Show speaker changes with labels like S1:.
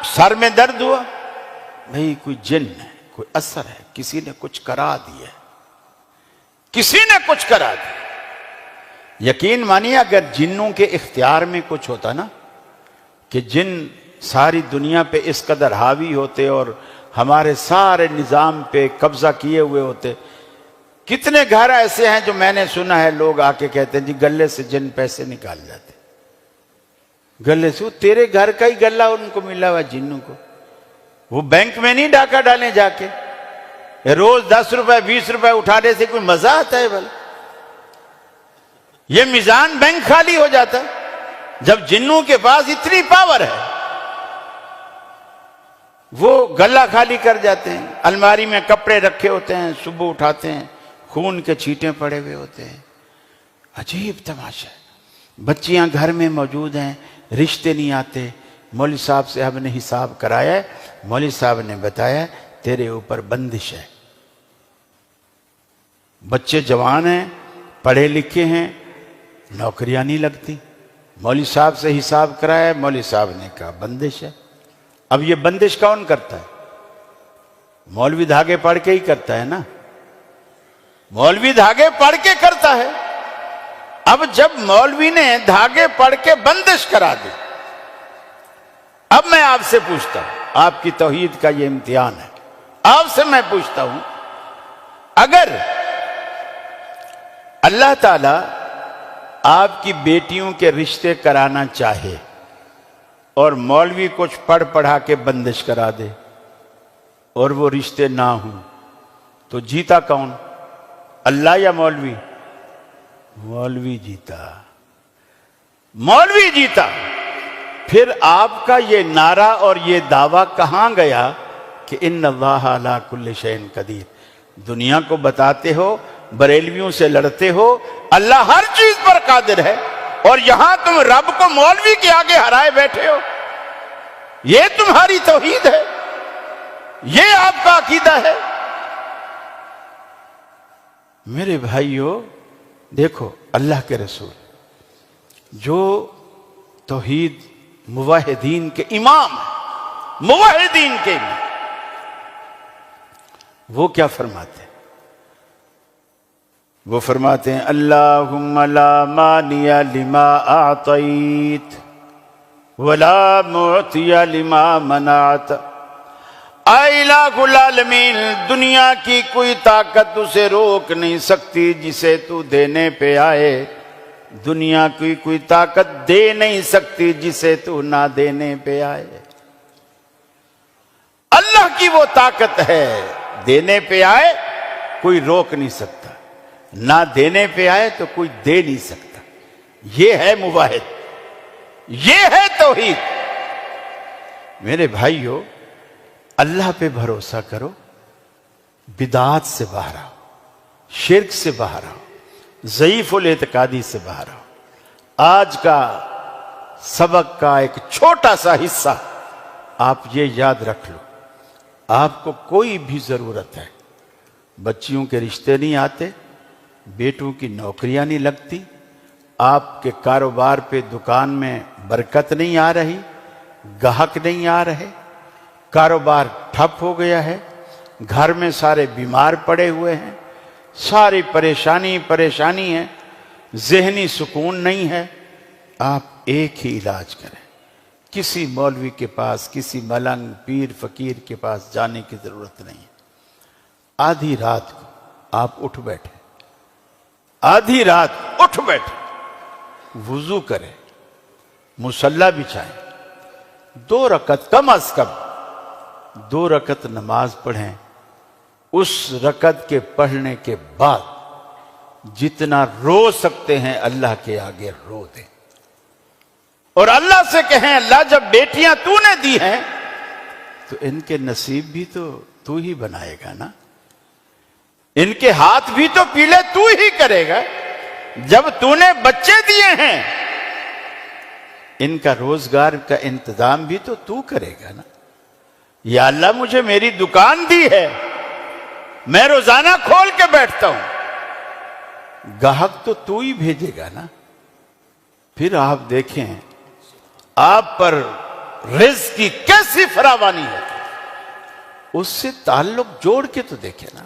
S1: سر میں درد ہوا، بھئی کوئی جن ہے، کوئی اثر ہے، کسی نے کچھ کرا دیا، کسی نے کچھ کرا دیا۔ یقین مانیے اگر جنوں کے اختیار میں کچھ ہوتا نا، کہ جن ساری دنیا پہ اس قدر حاوی ہوتے اور ہمارے سارے نظام پہ قبضہ کیے ہوئے ہوتے۔ کتنے گھر ایسے ہیں جو میں نے سنا ہے لوگ آ کے کہتے ہیں جی گلے سے جن پیسے نکال جاتے، گلے سے۔ تیرے گھر کا ہی گلہ ان کو ملا ہوا جنوں کو، وہ بینک میں نہیں ڈاکہ ڈالیں جا کے، روز 10 روپے 20 روپے اٹھانے سے کوئی مزہ آتا ہے بھلا؟ یہ میزان بینک خالی ہو جاتا جب جنوں کے پاس اتنی پاور ہے، وہ گلہ خالی کر جاتے ہیں۔ الماری میں کپڑے رکھے ہوتے ہیں، صبح اٹھاتے ہیں خون کے چھینٹے پڑے ہوئے ہوتے ہیں۔ عجیب تماشا ہے۔ بچیاں گھر میں موجود ہیں، رشتے نہیں آتے۔ مولوی صاحب سے ہم نے حساب کرایا ہے، مولوی صاحب نے بتایا تیرے اوپر بندش ہے۔ بچے جوان ہیں، پڑھے لکھے ہیں، نوکریاں نہیں لگتی۔ مولوی صاحب سے حساب کرایا، مولوی صاحب نے کہا بندش ہے۔ اب یہ بندش کون کرتا ہے؟ مولوی دھاگے پڑھ کے ہی کرتا ہے نا، مولوی دھاگے پڑھ کے کرتا ہے۔ اب جب مولوی نے دھاگے پڑھ کے بندش کرا دی، اب میں آپ سے پوچھتا ہوں، آپ کی توحید کا یہ امتحان ہے، آپ سے میں پوچھتا ہوں، اگر اللہ تعالی آپ کی بیٹیوں کے رشتے کرانا چاہے اور مولوی کچھ پڑھ پڑھا کے بندش کرا دے اور وہ رشتے نہ ہوں، تو جیتا کون؟ اللہ یا مولوی؟ مولوی جیتا، مولوی جیتا۔ پھر آپ کا یہ نعرہ اور یہ دعویٰ کہاں گیا کہ ان اللہ علی کل شیء قدیر؟ دنیا کو بتاتے ہو، بریلویوں سے لڑتے ہو، اللہ ہر چیز پر قادر ہے، اور یہاں تم رب کو مولوی کے آگے ہرائے بیٹھے ہو۔ یہ تمہاری توحید ہے، یہ آپ کا عقیدہ ہے؟ میرے بھائیو دیکھو، اللہ کے رسول جو توحید موحدین کے امام ہیں، موحدین کے امام، وہ کیا فرماتے ہیں؟ وہ فرماتے ہیں اللہم لا مانع لما اعطیت ولا معطی لما منعت۔ اے الہ العالمین، دنیا کی کوئی طاقت اسے روک نہیں سکتی جسے تو دینے پہ آئے، دنیا کی کوئی طاقت دے نہیں سکتی جسے تو نہ دینے پہ آئے۔ اللہ کی وہ طاقت ہے، دینے پہ آئے کوئی روک نہیں سکتا، نہ دینے پہ آئے تو کوئی دے نہیں سکتا۔ یہ ہے موحد، یہ ہے توحید۔ میرے بھائیو، اللہ پہ بھروسہ کرو، بدعات سے باہر آؤ، شرک سے باہر آؤ، ضعیف الاعتقادی سے باہر آؤ۔ آج کا سبق کا ایک چھوٹا سا حصہ آپ یہ یاد رکھ لو، آپ کو کوئی بھی ضرورت ہے، بچیوں کے رشتے نہیں آتے، بیٹوں کی نوکریاں نہیں لگتی، آپ کے کاروبار پہ دکان میں برکت نہیں آ رہی، گاہک نہیں آ رہے، کاروبار ٹھپ ہو گیا ہے، گھر میں سارے بیمار پڑے ہوئے ہیں، ساری پریشانی ہے، ذہنی سکون نہیں ہے، آپ ایک ہی علاج کریں، کسی مولوی کے پاس، کسی ملنگ پیر فقیر کے پاس جانے کی ضرورت نہیں ہے۔ آدھی رات کو آپ اٹھ بیٹھے، آدھی رات اٹھ بیٹھے، وضو کریں، مصلی بچھائیں، 2 رکعت کم از کم 2 رکعت نماز پڑھیں۔ اس رکعت کے پڑھنے کے بعد جتنا رو سکتے ہیں اللہ کے آگے رو دیں، اور اللہ سے کہیں اللہ جب بیٹیاں تو نے دی ہیں تو ان کے نصیب بھی تو ہی بنائے گا نا، ان کے ہاتھ بھی تو پیلے تو ہی کرے گا، جب تو نے بچے دیے ہیں ان کا روزگار کا انتظام بھی تو کرے گا نا۔ یا اللہ مجھے میری دکان دی ہے، میں روزانہ کھول کے بیٹھتا ہوں، گاہک تو ہی بھیجے گا نا۔ پھر آپ دیکھیں آپ پر رزق کی کیسی فراوانی ہے، اس سے تعلق جوڑ کے تو دیکھے نا.